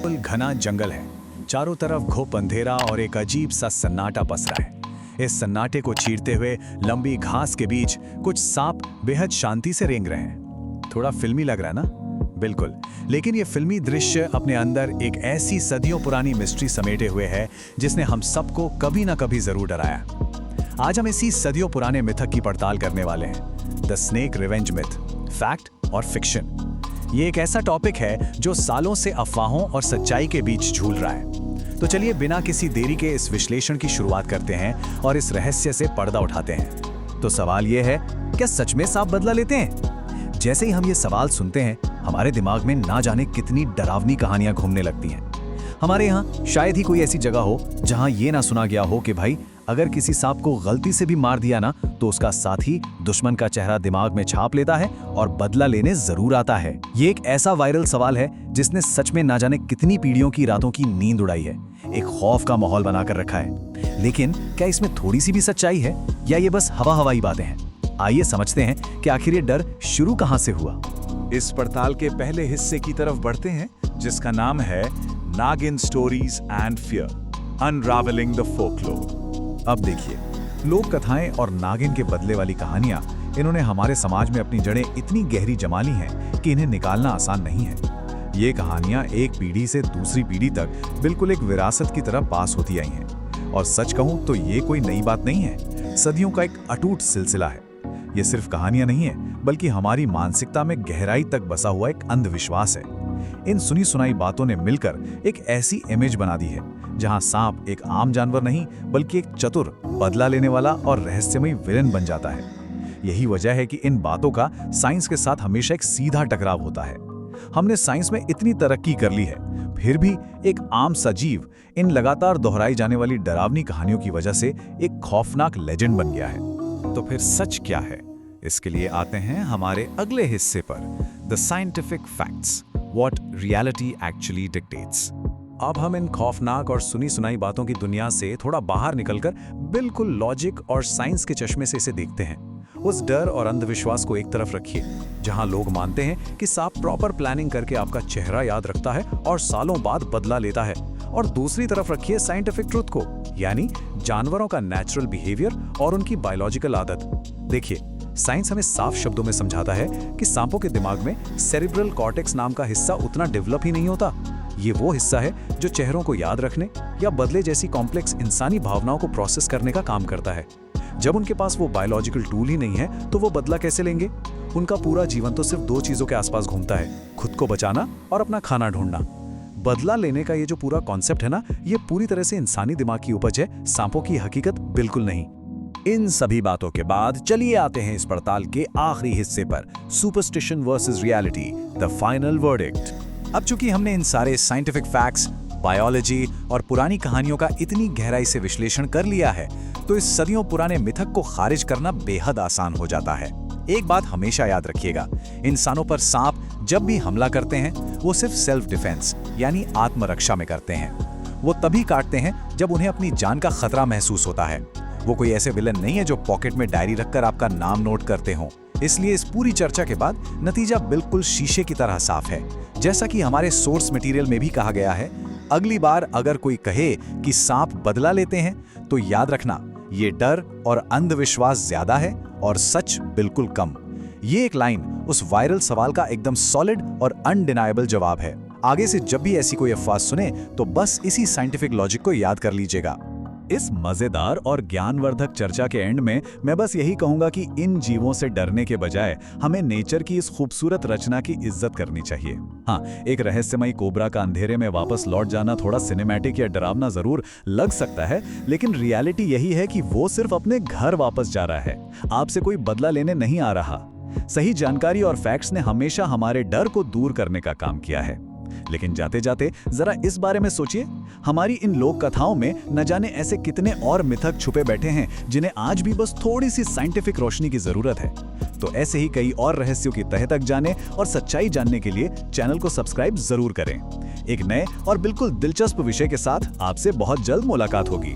बिल्कुल घना जंगल है। चारों तरफ घुप अंधेरा और एक अजीब सा सन्नाटा पसरा है। इस सन्नाटे को चीरते हुए लंबी घास के बीच कुछ सांप बेहद शांति से रेंग रहे हैं। थोड़ा फिल्मी लग रहा है ना? बिल्कुल, लेकिन ये फिल्मी दृश्य अपने अंदर एक ऐसी सदियों पुरानी मिस्ट्री समेटे हुए है जिसने हम सबको कभी ना कभी जरूर डराया। आज हम इसी सदियों पुराने मिथक की पड़ताल करने वाले हैं, the snake revenge myth, fact और फिक्शन। ये एक ऐसा टॉपिक है जो सालों से अफवाहों और सच्चाई के बीच झूल रहा है। तो चलिए बिना किसी देरी के इस विश्लेषण की शुरुआत करते हैं और इस रहस्य से पर्दा उठाते हैं। तो सवाल ये है, क्या सच में सांप बदला लेते हैं? जैसे ही हम ये सवाल सुनते हैं, हमारे दिमाग में ना जाने कितनी डरावनी कहानियां घूमने लगती हैं। हमारे यहाँ शायद ही कोई ऐसी जगह हो जहां ये ना सुना गया हो कि भाई अगर किसी सांप को गलती से भी मार दिया ना तो उसका साथी दुश्मन का चेहरा दिमाग में छाप लेता है और बदला लेने जरूर आता है। ये एक ऐसा वायरल सवाल है जिसने सच में ना जाने कितनी पीढ़ियों की रातों की नींद उड़ाई है, एक खौफ का माहौल बनाकर रखा है। लेकिन क्या इसमें थोड़ी सी भी सच्चाई है या ये बस हवा-हवाई बातें हैं? आइए समझते हैं कि आखिर ये डर शुरू कहां से हुआ। इस पड़ताल के पहले हिस्से की तरफ बढ़ते हैं, जिसका नाम है नागिन stories and fear, unravelling the folklore. अब देखिए, लोक कथाएं और नागिन के बदले वाली कहानियां, इन्होंने हमारे समाज में अपनी जड़ें इतनी गहरी जमा ली हैं कि इन्हें निकालना आसान नहीं है। ये कहानियां एक पीढ़ी से दूसरी पीढ़ी तक बिल्कुल एक विरासत की तरह पास होती आई हैं। और सच कहूं तो ये कोई नई बात नहीं है, सदियों का एक अटूट सिलसिला है। ये सिर्फ कहानियां नहीं है, बल्कि हमारी मानसिकता में गहराई तक बसा हुआ एक अंधविश्वास है। इन सुनी सुनाई बातों ने मिलकर एक ऐसी इमेज बना दी है जहां सांप एक आम जानवर नहीं बल्कि एक चतुर, बदला लेने वाला और रहस्यमयी विलेन बन जाता है। यही वजह है कि इन बातों का साइंस के साथ हमेशा एक सीधा टकराव होता है। हमने साइंस में इतनी तरक्की कर ली है, फिर भी एक आम सजीव इन लगातार दोहराई जाने वाली डरावनी कहानियों की वजह से एक खौफनाक लेजेंड बन गया है। तो फिर सच क्या है? इसके लिए आते हैं हमारे अगले हिस्से पर, the scientific facts, what reality actually dictates. अब हम इन खौफनाक और सुनी सुनाई बातों की दुनिया से थोड़ा बाहर निकलकर बिल्कुल लॉजिक और साइंस के चश्मे से इसे देखते हैं। उस डर और अंधविश्वास को एक तरफ रखिए, जहां लोग मानते हैं कि सांप प्रॉपर प्लानिंग करके आपका चेहरा याद रखता है और सालों बाद बदला लेता है, और दूसरी तरफ रखिए साइंटिफिक ट्रुथ को, यानी जानवरों का नेचुरल बिहेवियर और उनकी बायोलॉजिकल आदत। देखिए, साइंस हमें साफ शब्दों में समझाता है कि सांपों के दिमाग में सेरिब्रल कॉर्टेक्स नाम का हिस्सा उतना डेवलप ही नहीं होता। ये वो हिस्सा है जो चेहरों को याद रखने या बदले जैसी कॉम्प्लेक्स इंसानी भावनाओं को प्रोसेस करने का काम करता है। जब उनके पास वो बायोलॉजिकल टूल ही नहीं है तो वो बदला कैसे लेंगे? उनका पूरा जीवन तो सिर्फ दो चीजों के आसपास घूमता है, खुद को बचाना और अपना खाना ढूंढना। बदला लेने का ये जो पूरा कॉन्सेप्ट है ना, ये पूरी तरह से इंसानी दिमाग की उपज है, सांपों की हकीकत बिल्कुल नहीं। इन सभी बातों के बाद चलिए आते हैं इस पड़ताल के आखिरी हिस्से पर, superstition versus reality, the final verdict. अब चूंकि हमने इन सारे साइंटिफिक फैक्ट्स, बायोलॉजी और पुरानी कहानियों का इतनी गहराई से विश्लेषण कर लिया है, तो इस सदियों पुराने मिथक को खारिज करना बेहद आसान हो जाता है। एक बात हमेशा याद रखिएगा, इंसानों पर सांप जब भी हमला करते हैं वो सिर्फ सेल्फ डिफेंस यानी आत्मरक्षा में करते हैं। वो तभी काटते हैं जब उन्हें अपनी जान का खतरा महसूस होता है। वो कोई ऐसे विलन नहीं है जो पॉकेट में डायरी रखकर आपका नाम नोट करते हों। इसलिए इस पूरी चर्चा के बाद नतीजा बिल्कुल शीशे की तरह साफ है। जैसा कि हमारे सोर्स मटेरियल में भी कहा गया है, अगली बार अगर कोई कहे कि सांप बदला लेते हैं तो याद रखना, ये डर और अंधविश्वास ज्यादा है और सच बिल्कुल कम। ये एक लाइन उस वायरल सवाल का एकदम सॉलिड और अनडिनायबल जवाब है। आगे से जब भी ऐसी कोई अफवाह सुने तो बस इसी साइंटिफिक लॉजिक को याद कर लीजिएगा। इस मजेदार और ज्ञानवर्धक चर्चा के एंड में मैं बस यही कहूंगा कि इन जीवों से डरने के बजाय हमें नेचर की इस खूबसूरत रचना की इज्जत करनी चाहिए। हाँ, एक रहस्यमयी कोबरा का अंधेरे में वापस लौट जाना थोड़ा सिनेमैटिक या डरावना जरूर लग सकता है, लेकिन रियलिटी यही है कि वो सिर्फ अपने घर वापस जा रहा है, आपसे कोई बदला लेने नहीं आ रहा। सही जानकारी और फैक्ट्स ने हमेशा हमारे डर को दूर करने का काम किया है। लेकिन जाते जाते जरा इस बारे में सोचिए, हमारी इन लोक कथाओं में न जाने ऐसे कितने और मिथक छुपे बैठे हैं जिन्हें आज भी बस थोड़ी सी साइंटिफिक रोशनी की जरूरत है। तो ऐसे ही कई और रहस्यों की तह तक जाने और सच्चाई जानने के लिए चैनल को सब्सक्राइब जरूर करें। एक नए और बिल्कुल दिलचस्प विषय के साथ आपसे बहुत जल्द मुलाकात होगी।